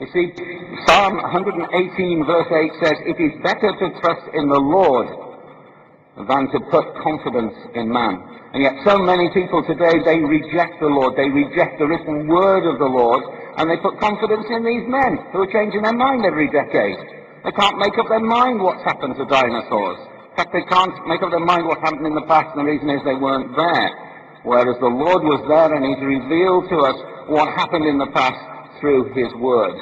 You see, Psalm 118 verse 8 says, "It is better to trust in the Lord than to put confidence in man." And yet so many people today, they reject the Lord, they reject the written word of the Lord, and they put confidence in these men who are changing their mind every decade. They can't make up their mind what's happened to dinosaurs. In fact, they can't make up their mind what happened in the past, and the reason is they weren't there. Whereas the Lord was there, and He's revealed to us what happened in the past through His word.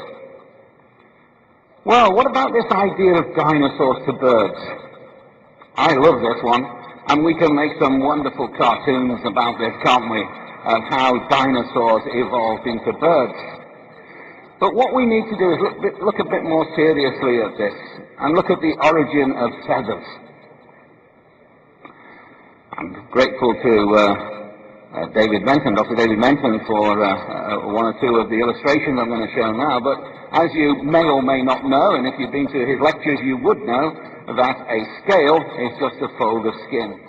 Well, what about this idea of dinosaurs to birds? I love this one, and we can make some wonderful cartoons about this, can't we? Of how dinosaurs evolved into birds. But what we need to do is look a bit more seriously at this, and look at the origin of feathers. I'm grateful to Dr. David Menton, for one or two of the illustrations I'm going to show now. But as you may or may not know, and if you've been to his lectures, you would know that a scale is just a fold of skin.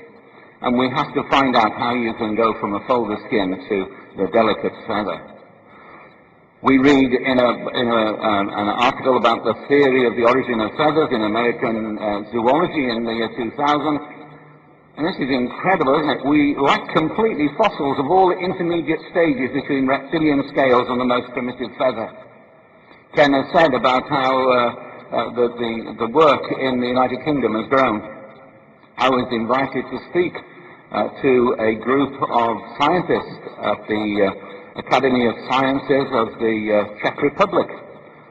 And we have to find out how you can go from a fold of skin to the delicate feather. We read in an article about the theory of the origin of feathers in American Zoology in the year 2000. And this is incredible, isn't it? We lack completely fossils of all the intermediate stages between reptilian scales and the most primitive feather. Ken has said about how the work in the United Kingdom has grown. I was invited to speak to a group of scientists at the Academy of Sciences of the Czech Republic.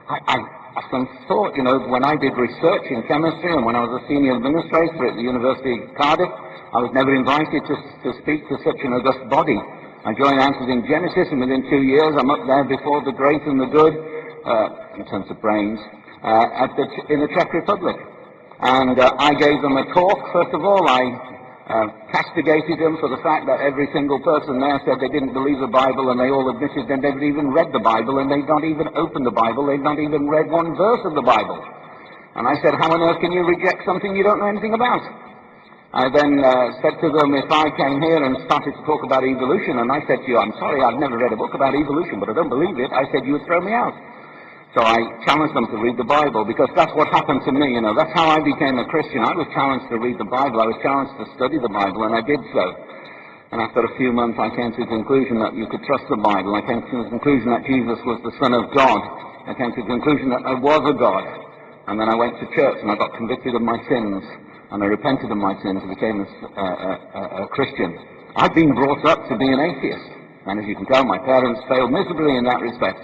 I often thought, when I did research in chemistry and when I was a senior administrator at the University of Cardiff, I was never invited to speak to such an august body. I joined Answers in Genesis, and within 2 years I'm up there before the great and the good, in terms of brains, in the Czech Republic. And I gave them a talk. First of all, I castigated them for the fact that every single person there said they didn't believe the Bible, and they all admitted that they'd even read the Bible, and they'd not even opened the Bible, they'd not even read one verse of the Bible. And I said, how on earth can you reject something you don't know anything about? I then said to them, if I came here and started to talk about evolution, and I said to you, I'm sorry, I've never read a book about evolution, but I don't believe it, I said you would throw me out. So I challenged them to read the Bible, because that's what happened to me, That's how I became a Christian. I was challenged to read the Bible. I was challenged to study the Bible, and I did so. And after a few months, I came to the conclusion that you could trust the Bible. I came to the conclusion that Jesus was the Son of God. I came to the conclusion that there was a God. And then I went to church, and I got convicted of my sins. And I repented of my sins and became a Christian. I've been brought up to be an atheist. And as you can tell, my parents failed miserably in that respect.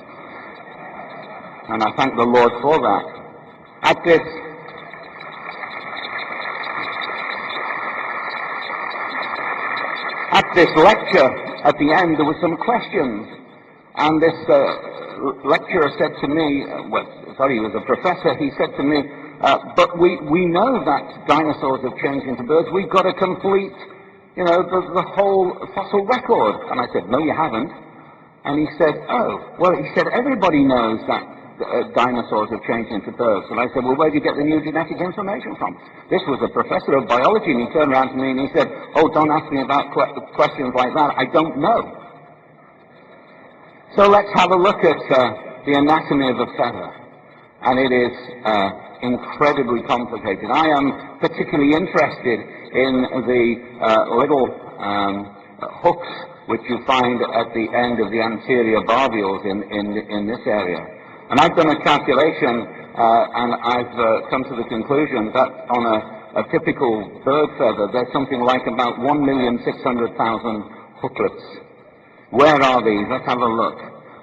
And I thank the Lord for that. At this lecture, at the end, there were some questions. And this lecturer said to me, he was a professor, he said to me, but we know that dinosaurs have changed into birds. We've got a complete, the whole fossil record. And I said, no, you haven't. And he said, he said, everybody knows that dinosaurs have changed into birds. And I said, well, where do you get the new genetic information from? This was a professor of biology, and he turned around to me and he said, oh, don't ask me about questions like that. I don't know. So let's have a look at the anatomy of a feather. And it is incredibly complicated. I am particularly interested in the little hooks which you find at the end of the anterior barbules in this area. And I've done a calculation, and I've come to the conclusion that on a typical bird feather, there's something like about 1,600,000 hooklets. Where are these? Let's have a look.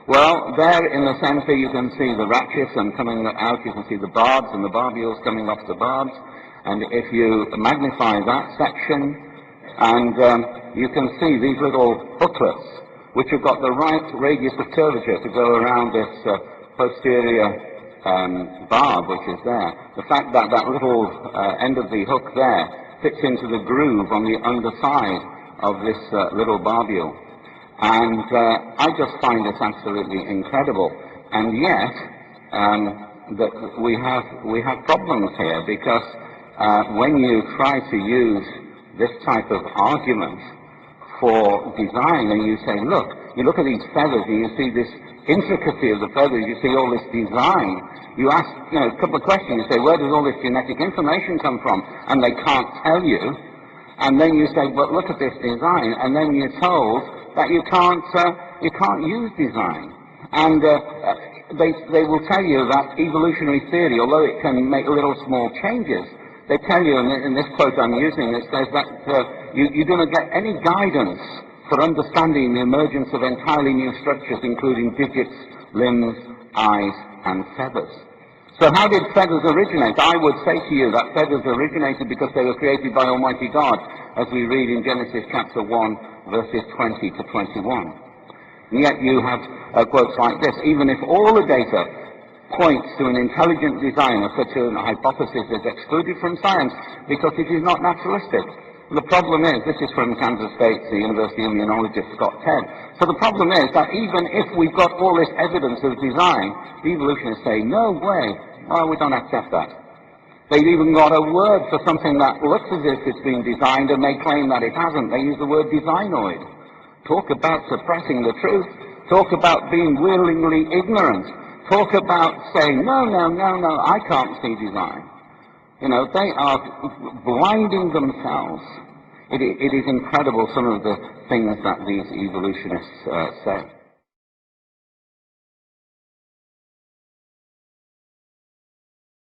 Well, there in the center you can see the ratchets, and coming out you can see the barbs and the barbules coming off the barbs. And if you magnify that section, and you can see these little hooklets, which have got the right radius of curvature to go around this posterior barb which is there. The fact that that little end of the hook there fits into the groove on the underside of this little barbule. And I just find this absolutely incredible. And yet, that we have problems here, because when you try to use this type of argument for design, and you say, look, you look at these feathers and you see this intricacy of the feathers, you see all this design. You ask, a couple of questions. You say, where does all this genetic information come from? And they can't tell you. And then you say, but look at this design. And then you're told that you can't use design. And they will tell you that evolutionary theory, although it can make little small changes, they tell you, in this quote I'm using, it says that you don't get any guidance for understanding the emergence of entirely new structures, including digits, limbs, eyes, and feathers. So how did feathers originate? I would say to you that feathers originated because they were created by Almighty God, as we read in Genesis chapter 1, verses 20 to 21. And yet you have quotes like this: even if all the data points to an intelligent designer, such a hypothesis is excluded from science because it is not naturalistic. The problem is, this is from Kansas State, the University immunologist Scott Ted. So the problem is that even if we've got all this evidence of design, the evolutionists say, no way, we don't accept that. They've even got a word for something that looks as if it's been designed and they claim that it hasn't. They use the word designoid. Talk about suppressing the truth. Talk about being willingly ignorant. Talk about saying, no, I can't see design. They are blinding themselves. It is incredible, some of the things that these evolutionists say.